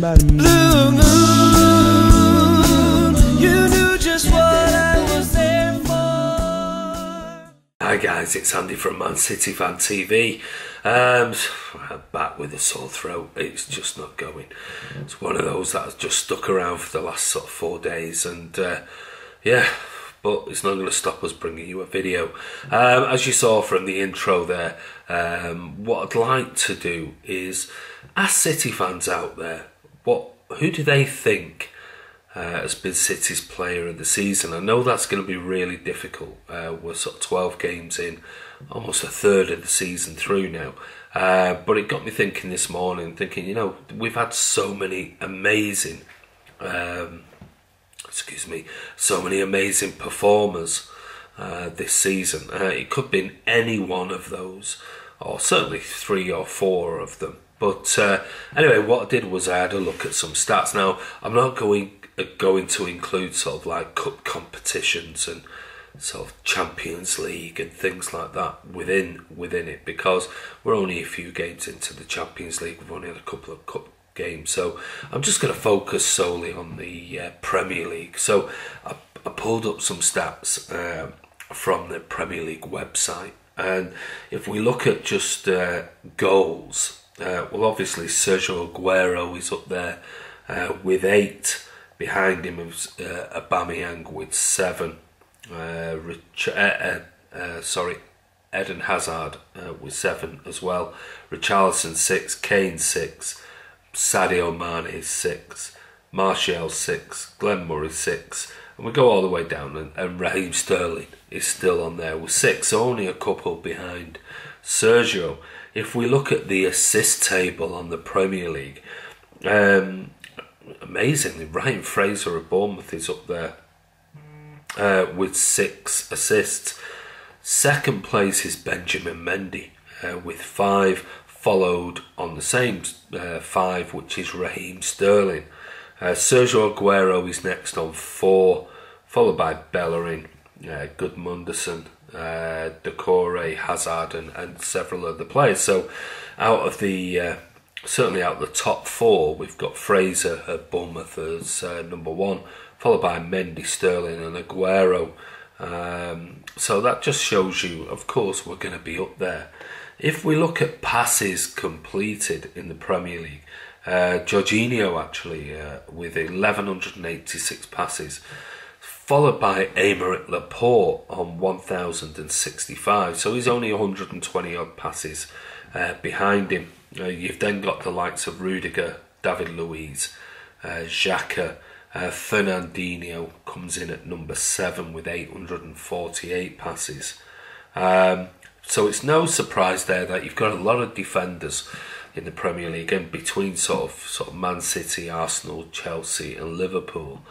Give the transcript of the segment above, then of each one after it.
about me. Blue moon, you knew just what I was there for. Hi guys, it's Andy from Man City Fan TV. I'm back with a sore throat. It's just not going. It's one of those that has just stuck around for the last sort of 4 days, and yeah, but it's not going to stop us bringing you a video. As you saw from the intro there, what I'd like to do is ask City fans out there, who do they think has been City's player of the season? I know that's going to be really difficult. We're sort of 12 games in, almost a third of the season through now. But it got me thinking this morning, you know, we've had so many amazing, so many amazing performers this season. It could be any one of those, or certainly 3 or 4 of them. But anyway, what I did was I had a look at some stats. Now, I'm not going to include sort of like cup competitions and sort of Champions League and things like that within it, because we're only a few games into the Champions League. We've only had a couple of cup games, so I'm just going to focus solely on the Premier League. So I pulled up some stats from the Premier League website, and if we look at just goals, well, obviously Sergio Aguero is up there with 8. Behind him is Aubameyang with 7. Eden Hazard with 7 as well. Richarlison 6, Kane 6, Sadio Mane 6, Martial 6, Glenn Murray 6, and we go all the way down, and Raheem Sterling is still on there with 6, so only a couple behind Sergio. If we look at the assist table on the Premier League, amazingly, Ryan Fraser of Bournemouth is up there with 6 assists. Second place is Benjamin Mendy with 5, followed on the same 5, which is Raheem Sterling. Sergio Aguero is next on 4, followed by Bellerin, Gudmundsson, Decore, Hazard, and several other players. So out of the certainly out of the top 4, we've got Fraser at Bournemouth as number 1, followed by Mendy, Sterling and Aguero. So that just shows you, of course, we're going to be up there. If we look at passes completed in the Premier League, Jorginho actually with 1,186 passes, followed by Aymeric Laporte on 1,065. So he's only 120 odd passes behind him. You've then got the likes of Rudiger, David Luiz, Xhaka, Fernandinho comes in at number 7 with 848 passes. So it's no surprise there that you've got a lot of defenders in the Premier League, and between sort of Man City, Arsenal, Chelsea and Liverpool,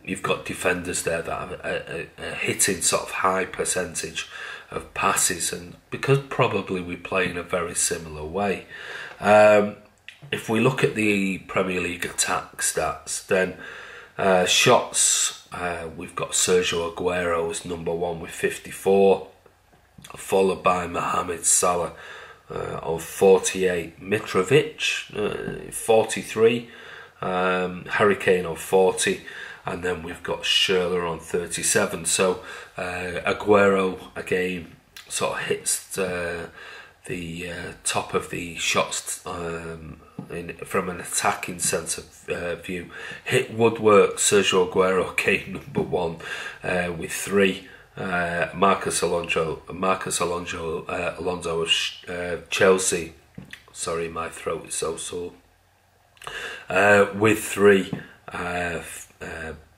you've got defenders there that are hitting sort of high percentage of passes, and because probably we play in a very similar way. If we look at the Premier League attack stats, then shots, we've got Sergio Aguero as number 1 with 54, followed by Mohamed Salah on 48, Mitrovic 43, Harry Kane on 40, and then we've got Schürrle on 37. So Aguero again sort of hits the top of the shots from an attacking sense of view. Hit woodwork. Sergio Aguero came number 1 with 3. Marcus Alonso of Chelsea. Sorry, my throat is so sore. With 3.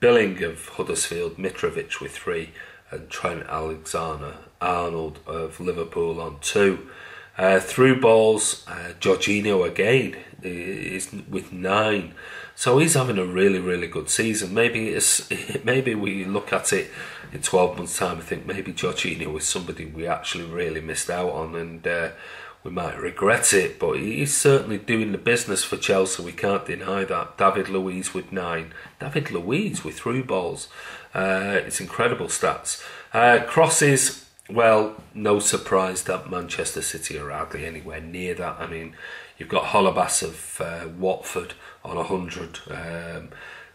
Billing of Huddersfield, Mitrovic with 3, and Trent Alexander-Arnold of Liverpool on 2. Through balls, Jorginho again is with 9. So he's having a really, really good season. Maybe we look at it in 12 months' time and think maybe Jorginho is somebody we actually really missed out on, and we might regret it. But he's certainly doing the business for Chelsea. We can't deny that. David Luiz with 9. David Luiz with through balls. It's incredible stats. Crosses. Well, no surprise that Manchester City are hardly anywhere near that. I mean, you've got Holebas of Watford on 100.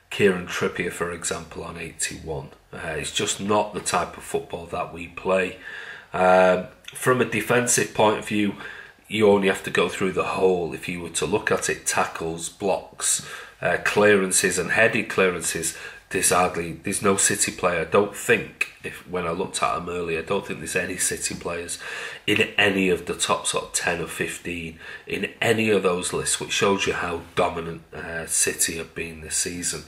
Kieran Trippier, for example, on 81. It's just not the type of football that we play. From a defensive point of view, you only have to go through the whole. If you were to look at it, tackles, blocks, clearances and headed clearances, there's no City player. I don't think, when I looked at them earlier, I don't think there's any City players in any of the top sort of 10 or 15 in any of those lists, which shows you how dominant City have been this season.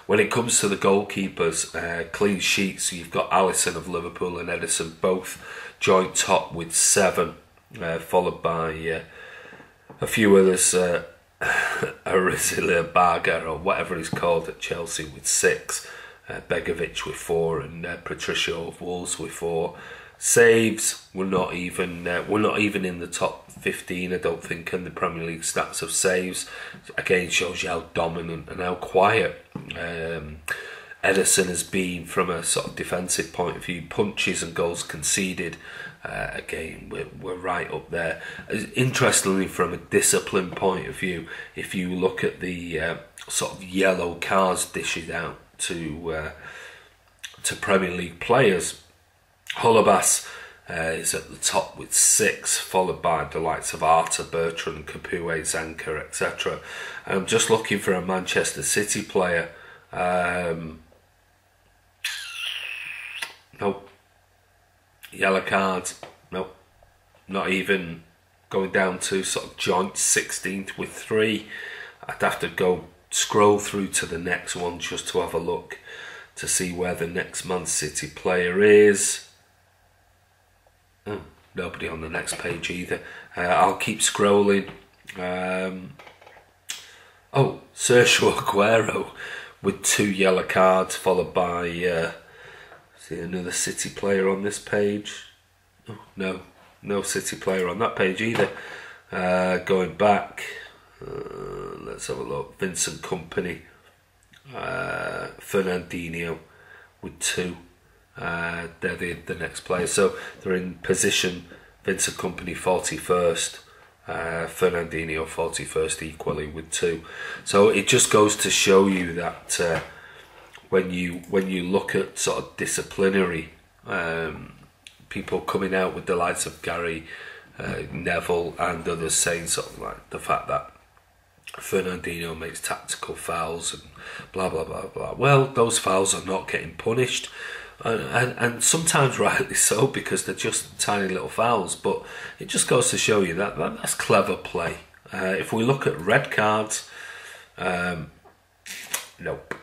When it comes to the goalkeepers, clean sheets, you've got Alisson of Liverpool and Ederson both joint top with 7, followed by a few others. Arizila Barga or whatever he's called at Chelsea with 6, Begovic with 4, and Patricio of Wolves with 4. Saves, we're not even in the top 15, I don't think, in the Premier League stats of saves. Again, shows you how dominant and how quiet Ederson has been from a sort of defensive point of view. Punches and goals conceded, again, we're right up there. Interestingly, from a discipline point of view, if you look at the sort of yellow cards dished out to Premier League players, Holebas is at the top with 6, followed by the likes of Arta, Bertrand, Capoue, Zanka, etc. I'm just looking for a Manchester City player. Nope. Yellow cards, nope. Not even going down to sort of joint 16th with 3. I'd have to scroll through to the next one just to have a look to see where the next Man City player is. Oh, nobody on the next page either. I'll keep scrolling. Sergio Aguero with 2 yellow cards, followed by see another City player on this page. Oh, no City player on that page either. Going back, let's have a look. Vincent Kompany, Fernandinho with 2. They're the next player. So they're in position. Vincent Kompany 41st, Fernandinho 41st equally with 2. So it just goes to show you that when you look at sort of disciplinary people coming out with the likes of Gary Neville and others saying sort of like the fact that Fernandinho makes tactical fouls and blah blah blah blah. Well, those fouls are not getting punished, and sometimes rightly so, because they're just tiny little fouls. But it just goes to show you that that's clever play. If we look at red cards, nope,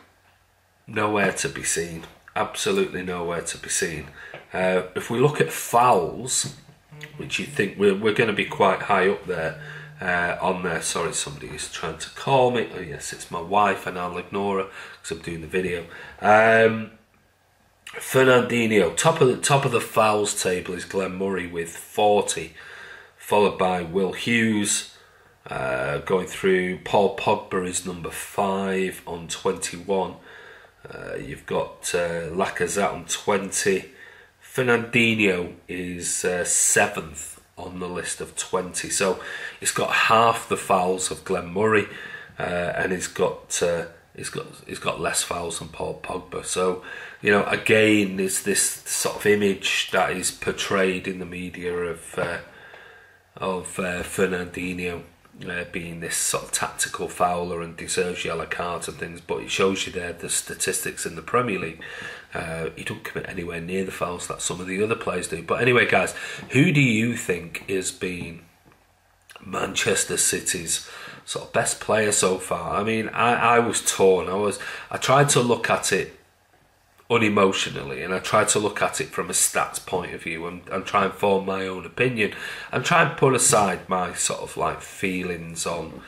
nowhere to be seen. Absolutely nowhere to be seen. If we look at fouls, which you think we're going to be quite high up there on there. Sorry, somebody is trying to call me. Oh yes, it's my wife, and I'll ignore her because I'm doing the video. Fernandinho, top of the fouls table is Glenn Murray with 40, followed by Will Hughes. Going through, Paul Pogba is number 5 on 21. You've got Lacazette on 20. Fernandinho is 7th on the list of 20. So it's got half the fouls of Glenn Murray, and he's got less fouls than Paul Pogba. So, you know, again, there's this sort of image that is portrayed in the media of Fernandinho being this sort of tactical fouler and deserves yellow cards and things, but it shows you there the statistics in the Premier League. He don't commit anywhere near the fouls that some of the other players do. But anyway, guys, who do you think has been Manchester City's sort of best player so far? I mean, I was torn. I tried to look at it unemotionally, and I tried to look at it from a stats point of view and try and form my own opinion and try and put aside my sort of like feelings on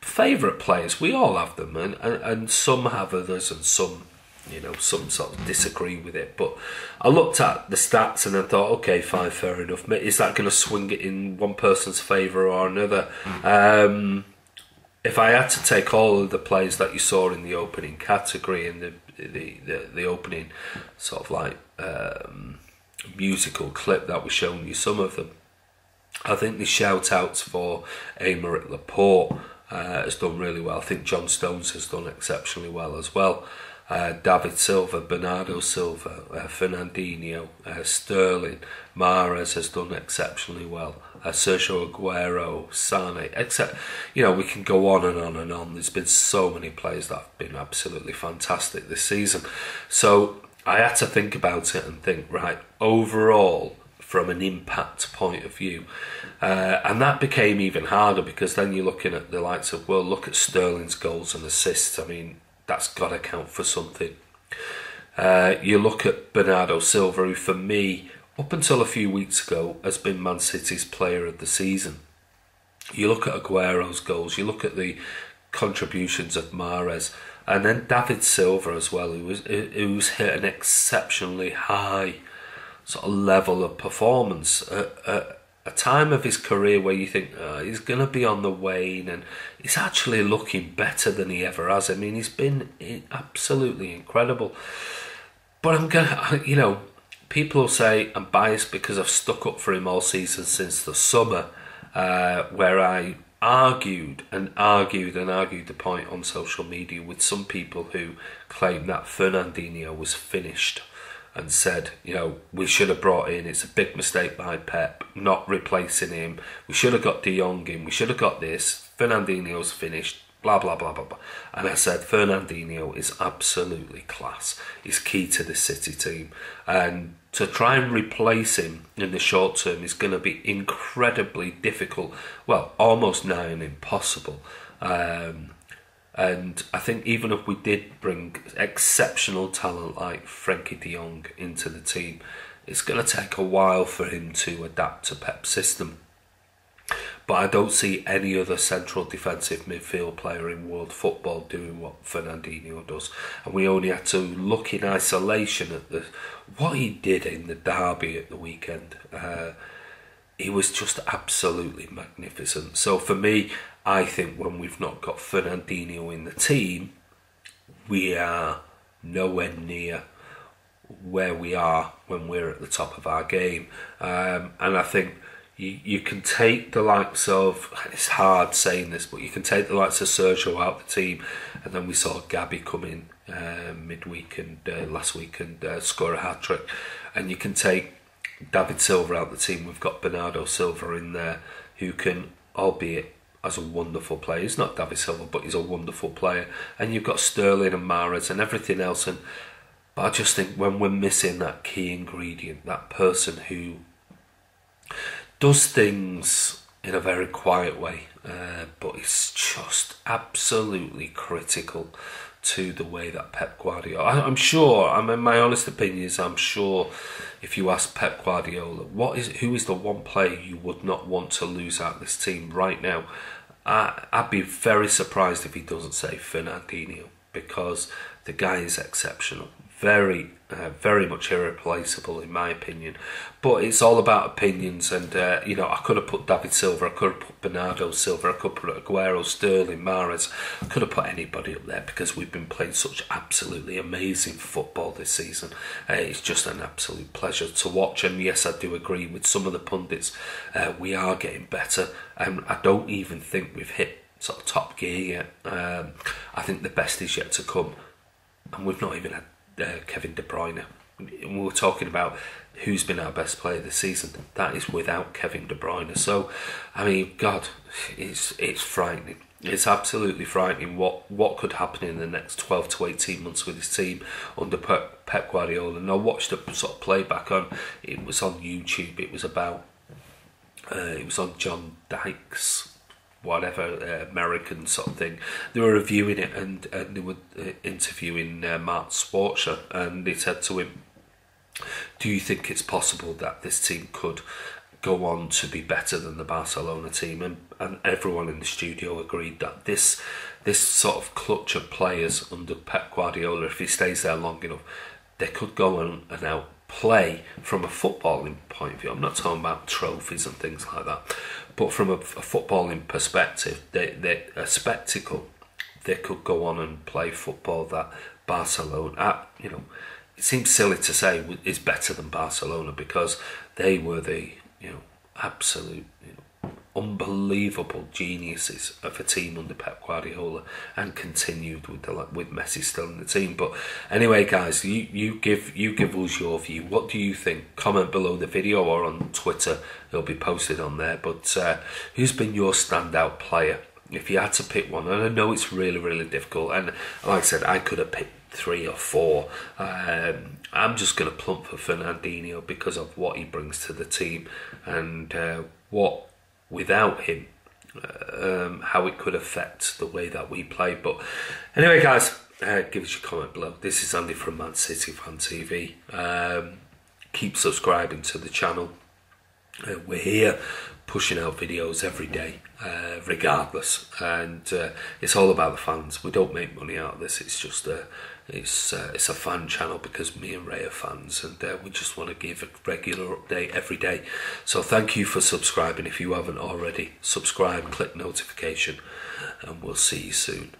favourite players. We all have them, and some have others, and some, you know, some sort of disagree with it. But I looked at the stats and I thought, okay, fine, fair enough. Is that going to swing it in one person's favour or another? If I had to take all of the players that you saw in the opening category and the opening sort of like musical clip that was showing you some of them, I think the shout outs for Aymeric Laporte has done really well. I think John Stones has done exceptionally well as well. David Silva, Bernardo Silva, Fernandinho, Sterling, Mahrez has done exceptionally well. Sergio Aguero, Sane, except, we can go on and on and on. There's been so many players that have been absolutely fantastic this season. So I had to think about it and think, right, overall, from an impact point of view, and that became even harder because then you're looking at the likes of, well, look at Sterling's goals and assists. I mean, that's got to count for something. You look at Bernardo Silva, who for me, up until a few weeks ago, has been Man City's player of the season. You look at Aguero's goals, you look at the contributions of Mahrez, and then David Silva as well, who's hit an exceptionally high sort of level of performance at a time of his career where you think he's going to be on the wane, and he's actually looking better than he ever has. I mean, he's been absolutely incredible. But I'm gonna, people will say I'm biased because I've stuck up for him all season since the summer, where I argued the point on social media with some people who claim that Fernandinho was finished, and said, we should have brought in, it's a big mistake by Pep, not replacing him. We should have got De Jong in, we should have got this, Fernandinho's finished, blah, blah, blah, blah, blah. And I said, Fernandinho is absolutely class. He's key to the City team. And to try and replace him in the short term is going to be incredibly difficult, well, almost nigh on impossible. And I think even if we did bring exceptional talent like Frenkie de Jong into the team, it's going to take a while for him to adapt to Pep's system. But I don't see any other central defensive midfield player in world football doing what Fernandinho does. And we only had to look in isolation at what he did in the derby at the weekend. He was just absolutely magnificent. So for me, I think when we've not got Fernandinho in the team, we are nowhere near where we are when we're at the top of our game. And I think you can take the likes of, it's hard saying this, but you can take the likes of Sergio out the team, and then we saw Gabby come in midweek and last week and score a hat-trick. And you can take David Silva out the team. We've got Bernardo Silva in there, who can, albeit as a wonderful player, he's not David Silva, but he's a wonderful player. And you've got Sterling and Mahrez and everything else. But I just think when we're missing that key ingredient, that person who does things in a very quiet way, but it's just absolutely critical to the way that Pep Guardiola, I'm sure, my honest opinion is, I'm sure if you ask Pep Guardiola, who is the one player you would not want to lose out of this team right now, I'd be very surprised if he doesn't say Fernandinho, because the guy is exceptional. Very, very much irreplaceable in my opinion. But it's all about opinions, and I could have put David Silva, I could have put Bernardo Silva, I could have put Aguero, Sterling, Mahrez, I could have put anybody up there because we've been playing such absolutely amazing football this season. It's just an absolute pleasure to watch, and yes, I do agree with some of the pundits. We are getting better, and I don't even think we've hit sort of top gear yet. I think the best is yet to come, and we've not even had Kevin De Bruyne. We were talking about who's been our best player this season. That is without Kevin De Bruyne. So, I mean, God, it's frightening. It's absolutely frightening what could happen in the next 12 to 18 months with this team under Pep Guardiola. And I watched a sort of playback on. It was on YouTube. It was about. It was on John Dykes, whatever, American sort of thing. They were reviewing it, and they were interviewing Mark Schwarzer, and they said to him, do you think it's possible that this team could go on to be better than the Barcelona team? And everyone in the studio agreed that this sort of clutch of players under Pep Guardiola, if he stays there long enough, they could go on and outplay from a footballing point of view. I'm not talking about trophies and things like that, but from a footballing perspective, they're a spectacle. They could go on and play football that Barcelona, it seems silly to say, is better than Barcelona, because they were the absolute unbelievable geniuses of a team under Pep Guardiola, and continued with Messi still in the team. But anyway, guys, you give us your view. What do you think? Comment below the video or on Twitter. It'll be posted on there. But who's been your standout player? If you had to pick one, and I know it's really, really difficult, and like I said, I could have picked 3 or 4. I'm just going to plump for Fernandinho because of what he brings to the team, and what, without him, how it could affect the way that we play. But anyway, guys, give us your comment below. This is Andy from Man City Fan TV. Keep subscribing to the channel. We're here pushing out videos every day, regardless, and it's all about the fans. We don't make money out of this. It's just it's a fan channel because me and Ray are fans, and we just want to give a regular update every day. So thank you for subscribing. If you haven't already, subscribe, click notification, and we'll see you soon.